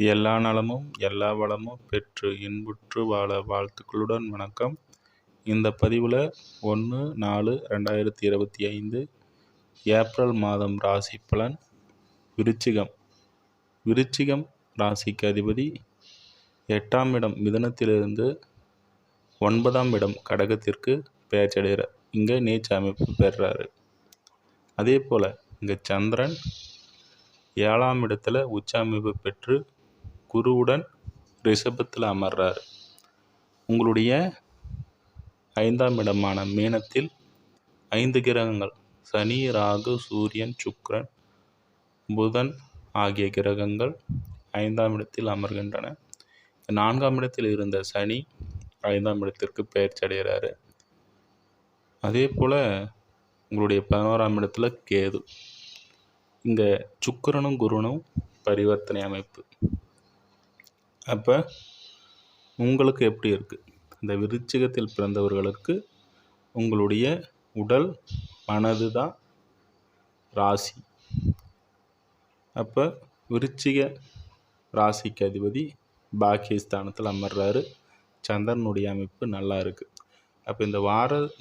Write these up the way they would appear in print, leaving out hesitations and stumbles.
எல்லா நலமும் எல்லா வளமும் பெற்று இன்புற்று வாழ வாழ்த்துக்களுடன் வணக்கம். இந்த பதிவில் 1/4/2025 ஏப்ரல் மாதம் ராசி பலன். விருச்சிகம் ராசிக்கு அதிபதி 8ஆம் இடம் மிதுனத்திலிருந்து 9ஆம் இடம் கடகத்திற்கு பெயர்ச்சடைகிறார். இங்கே நீச்ச அமைப்பு பெறுறாரு. அதே போல் இங்கே சந்திரன் 7ஆம் இடத்துல உச்ச அமைப்பு பெற்று குருவுடன் ரிஷபத்தில் அமர்றார். உங்களுடைய 5ஆம் இடமான மீனத்தில் 5 கிரகங்கள் சனி, ராகு, சூரியன், சுக்கிரன், புதன் ஆகிய கிரகங்கள் 5ஆம் இடத்தில் அமர்கின்றன. 4ஆம் இடத்தில் இருந்த சனி 5ஆம் இடத்திற்கு பெயர்ச்சி அடைகிறாரு. அதே போல் உங்களுடைய 11ஆம் இடத்துல கேது. இங்கே சுக்கிரனும் குருனும் பரிவர்த்தனை அமைப்பு. அப்போ உங்களுக்கு எப்படி இருக்குது? இந்த விருச்சிகத்தில் பிறந்தவர்களுக்கு உங்களுடைய உடல் மனது தான் ராசி. அப்போ விருச்சிக ராசிக்கு அதிபதி பாக்கியஸ்தானத்தில் அமர்றாரு. சந்திரனுடைய அமைப்பு நல்லா இருக்குது. அப்போ இந்த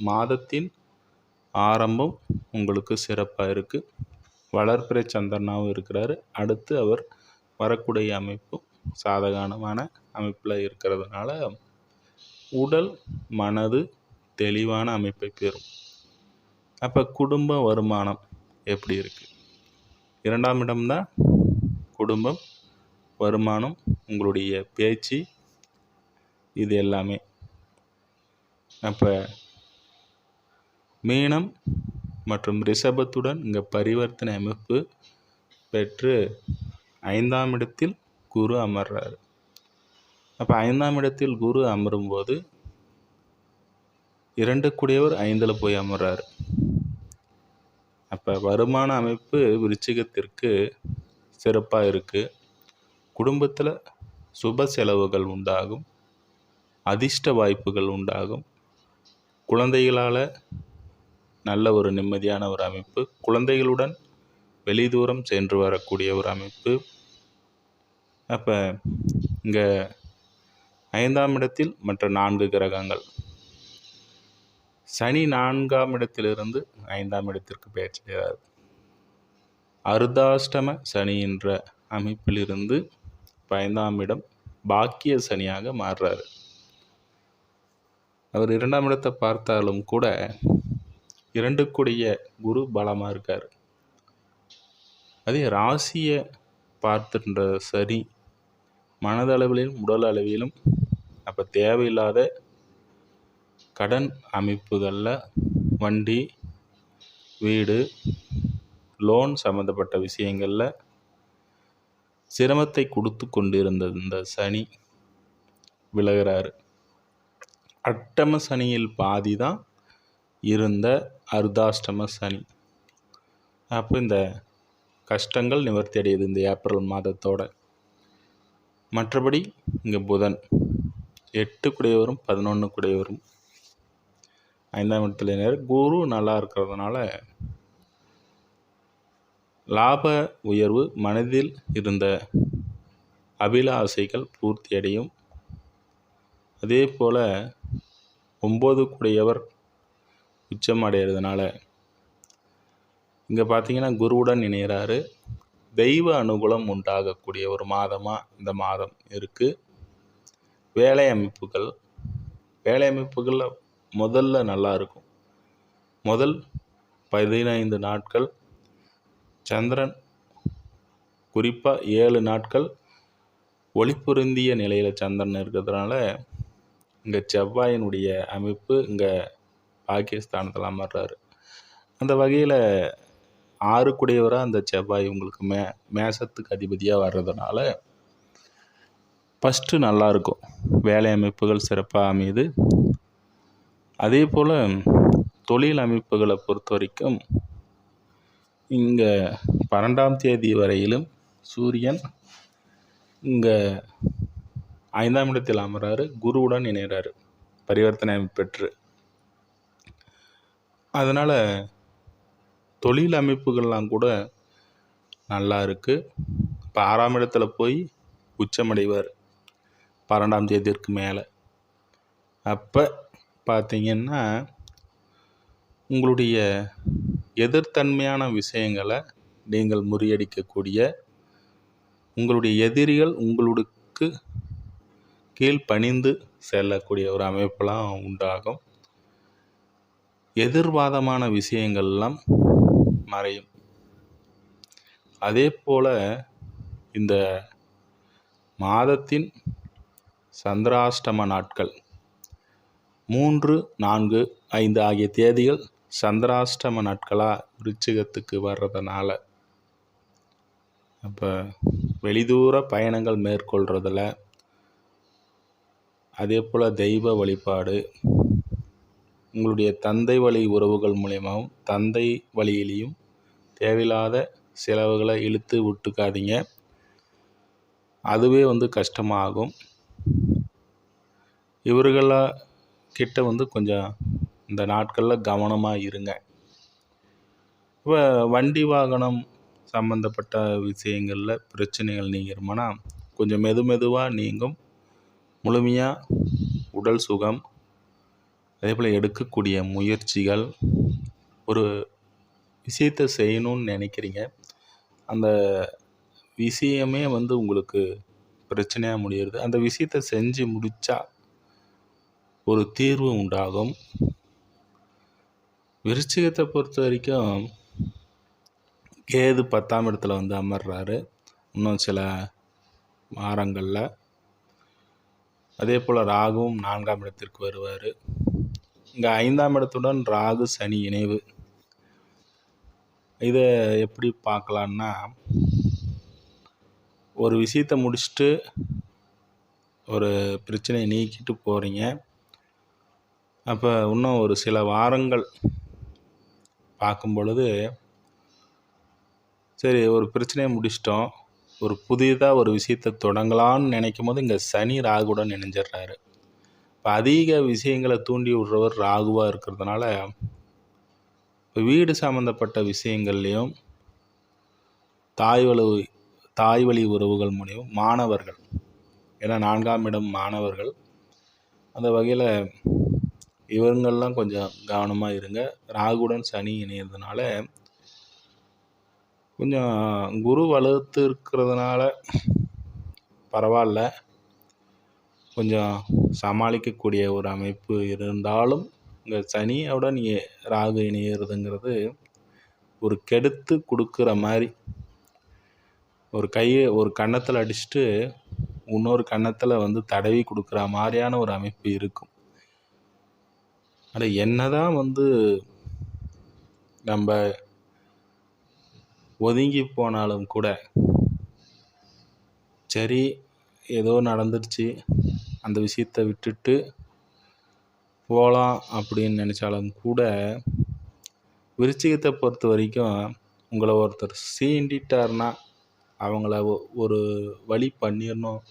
மாதத்தின் ஆரம்பம் உங்களுக்கு சிறப்பாக இருக்குது. வளர்பிறை சந்திரனாகவும் இருக்கிறாரு. அடுத்து அவர் வரக்கூடிய அமைப்பு சாதகமான அமைப்பில் இருக்கிறதுனால உடல் மனது தெளிவான அமைப்பை பெறும். அப்போ குடும்ப வருமானம் எப்படி இருக்குது? 2ஆம் இடம்தான் குடும்பம், வருமானம், உங்களுடைய பேச்சு, இது எல்லாமே. அப்போ மீனம் மற்றும் ரிஷபத்துடன் இங்கே பரிவர்த்தனை அமைப்பு பெற்று 5ஆம் இடத்தில் குரு அமர்றாரு. அப்போ 5ஆம் இடத்தில் குரு அமரும்போது 2 கூடியவர் 5ல் போய் அமர்றாரு. அப்போ வருமான அமைப்பு விருச்சிகத்திற்கு சிறப்பாக இருக்குது. குடும்பத்தில் சுப செலவுகள் உண்டாகும், அதிர்ஷ்ட வாய்ப்புகள் உண்டாகும், குழந்தைகளால் நல்ல ஒரு நிம்மதியான ஒரு அமைப்பு, குழந்தைகளுடன் வெளிதூரம் சென்று வரக்கூடிய ஒரு அமைப்பு. அப்போ இங்கே 5ஆம் இடத்தில் மற்ற 4 கிரகங்கள் சனி 4ஆம் இடத்திலிருந்து 5ஆம் இடத்திற்கு பெயர்ச்சியார். அர்த்தாஷ்டம சனி என்ற அமைப்பிலிருந்து 5ஆம் இடம் பாக்கிய சனியாக மாறுறாரு. அவர் 2ஆம் இடத்தை பார்த்தாலும் கூட 2 கூடிய குரு பலமாக இருக்கார். அதே ராசியை பார்த்துன்ற சரி மனதளவிலும் உடல் அளவிலும் அப்போ தேவையில்லாத கடன் அமைப்புகளில் வண்டி, வீடு, லோன் சம்மந்தப்பட்ட விஷயங்களில் சிரமத்தை கொடுத்து கொண்டிருந்த இந்த சனி விலகிறாரு. அட்டம சனியில் பாதி தான் இருந்த அர்த்தாஷ்டம சனி. அப்போ இந்த கஷ்டங்கள் நிவர்த்தி அடையுது இந்த ஏப்ரல் மாதத்தோட. மற்றபடி இங்கே புதன் 8 கூடியவரும் 11 கூடியவரும் 5ஆம் இடத்துல குரு நல்லா இருக்கிறதுனால லாப உயர்வு, மனதில் இருந்த அபிலாசைகள் பூர்த்தி அடையும். அதே போல் 9 கூடியவர் உச்சம் அடைகிறதுனால இங்கே பார்த்தீங்கன்னா குருவுடன் இணைகிறாரு. தெய்வ அனுகூலம் உண்டாகக்கூடிய ஒரு மாதமாக இந்த மாதம் இருக்குது. வேலை அமைப்புகளில் முதல்ல நல்லா இருக்கும். முதல் 15 நாட்கள் சந்திரன் குறிப்பாக 7 நாட்கள் ஒளிபொருந்திய நிலையில் சந்திரன் இருக்கிறதுனால இங்கே செவ்வாயினுடைய அமைப்பு இங்கே பாக்கியஸ்தானத்தில் அமர்றாரு. அந்த வகையில் 6 கூடியவராக அந்த செவ்வாய் உங்களுக்கு மேசத்துக்கு அதிபதியாக வர்றதுனால ஃபஸ்ட்டு நல்லாயிருக்கும். வேலை அமைப்புகள் சிறப்பாக அமையுது. அதே போல் தொழில் அமைப்புகளை பொறுத்த வரைக்கும் இங்கே 12ஆம் தேதி வரையிலும் சூரியன் இங்கே 5ஆம் இடத்தில் அமர்றாரு. குருவுடன் இணைகிறாரு பரிவர்த்தனை பெற்று. அதனால் தொழில் அமைப்புகள்லாம் கூட நல்லா இருக்குது. இப்போ 6ஆம் இடத்துல போய் உச்சமடைவார் 12ஆம் தேதிக்கு மேலே. அப்போ பார்த்தீங்கன்னா உங்களுடைய எதிர்த்தன்மையான விஷயங்களை நீங்கள் முறியடிக்கக்கூடிய, உங்களுடைய எதிரிகள் உங்களுக்கு கீழ் பணிந்து செல்லக்கூடிய ஒரு அமைப்பெல்லாம் உண்டாகும். எதிர்வாதமான விஷயங்கள்லாம் மறையும். அதே போல் இந்த மாதத்தின் சந்திராஷ்டம நாட்கள் 3, 4, 5 ஆகிய தேதிகள் சந்திராஷ்டம நாட்களாக விருச்சிகத்துக்கு வர்றதுனால அப்போ வெளிதூர பயணங்கள் மேற்கொள்கிறதுல, அதே போல் தெய்வ வழிபாடு, உங்களுடைய தந்தை வழி உறவுகள் மூலமாகவும் தந்தை வழியிலையும் தேவையில்லாத செலவுகளை இழுத்து விட்டுக்காதீங்க. அதுவே கஷ்டமாகும். இவர்கள்கிட்ட கொஞ்சம் இந்த நாட்களில் கவனமாக இருங்க. இப்போ வண்டி வாகனம் சம்பந்தப்பட்ட விஷயங்களில் பிரச்சனைகள் நீங்கணுமானா கொஞ்சம் மெதுவாக நீங்கும். முழுமையாக உடல் சுகம், அதே போல் எடுக்கக்கூடிய முயற்சிகள், ஒரு விஷயத்தை செய்யணும்னு நினைக்கிறீங்க, அந்த விஷயமே உங்களுக்கு பிரச்சனையாக முடியுது. அந்த விஷயத்தை செஞ்சு முடித்தா ஒரு தீர்வு உண்டாகும். விருச்சிகத்தை பொறுத்த வரைக்கும் கேது 10ஆம் இடத்துல அமர்றாரு இன்னும் சில வாரங்களில். அதே போல் ராகுவும் 4ஆம் இடத்திற்கு வருவார். இங்கே 5ஆம் இடத்துடன் ராகு சனி இணைவு. இதை எப்படி பார்க்கலான்னா, ஒரு விஷயத்தை முடிச்சுட்டு ஒரு பிரச்சனையை நீக்கிட்டு போகிறீங்க. அப்போ இன்னும் ஒரு சில வாரங்கள் பார்க்கும் பொழுது, சரி ஒரு பிரச்சனையை முடிச்சிட்டோம், ஒரு புதிதாக ஒரு விஷயத்தை தொடங்கலான்னு நினைக்கும் போது இங்கே சனி ராகுடன் இணைஞ்சிடுறாரு. இப்போ அதிக விஷயங்களை தூண்டி விடுறவர் ராகுவாக இருக்கிறதுனால இப்போ வீடு சம்மந்தப்பட்ட விஷயங்கள்லேயும் தாய் வழி உறவுகள் மூலியம் மாணவர்கள், ஏன்னா 4ஆம் இடம் மாணவர்கள், அந்த வகையில் இவங்கள்லாம் கொஞ்சம் கவனமாக இருங்க. ராகுடன் சனி இணையிறதுனால கொஞ்சம் குரு வலுத்து இருக்கிறதுனால பரவாயில்ல, கொஞ்சம் சமாளிக்கக்கூடிய ஒரு அமைப்பு இருந்தாலும் இங்கே சனியோட ராகு இணையிறதுங்கிறது ஒரு கெடுத்து கொடுக்குற மாதிரி, ஒரு கையை ஒரு கன்னத்தில் அடிச்சுட்டு இன்னொரு கன்னத்தில் தடவி கொடுக்குற மாதிரியான ஒரு அமைப்பு இருக்கும். ஆனால் என்னதான் நம்ம ஒதுங்கி போனாலும் கூட, சரி ஏதோ நடந்துடுச்சு அந்த விஷயத்தை விட்டுட்டு போகலாம் அப்படின்னு நினச்சாலும் கூட, விருச்சிகத்தை பொறுத்த வரைக்கும் உங்களை ஒருத்தர் சீண்டிட்டார்னா அவங்கள ஒரு வழி பண்ணிடணும்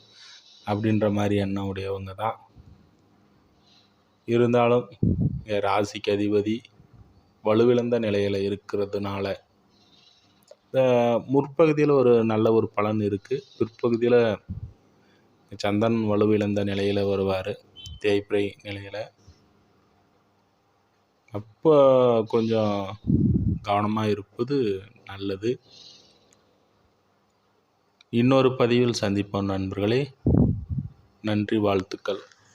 அப்படின்ற மாதிரி எண்ணம் உடையவங்க தான். இருந்தாலும் ராசிக்கு அதிபதி வலுவிழந்த நிலையில் இருக்கிறதுனால முற்பகுதியில் ஒரு நல்ல ஒரு பலன் இருக்குது. பிற்பகுதியில் சந்திரன் வலுவிழந்த நிலையில் வருவார், தேய்பிரை நிலையில். அப்போ கொஞ்சம் கவனமாக இருப்பது நல்லது. இன்னொரு பதிவில் சந்திப்போம் நண்பர்களே. நன்றி, வாழ்த்துக்கள்.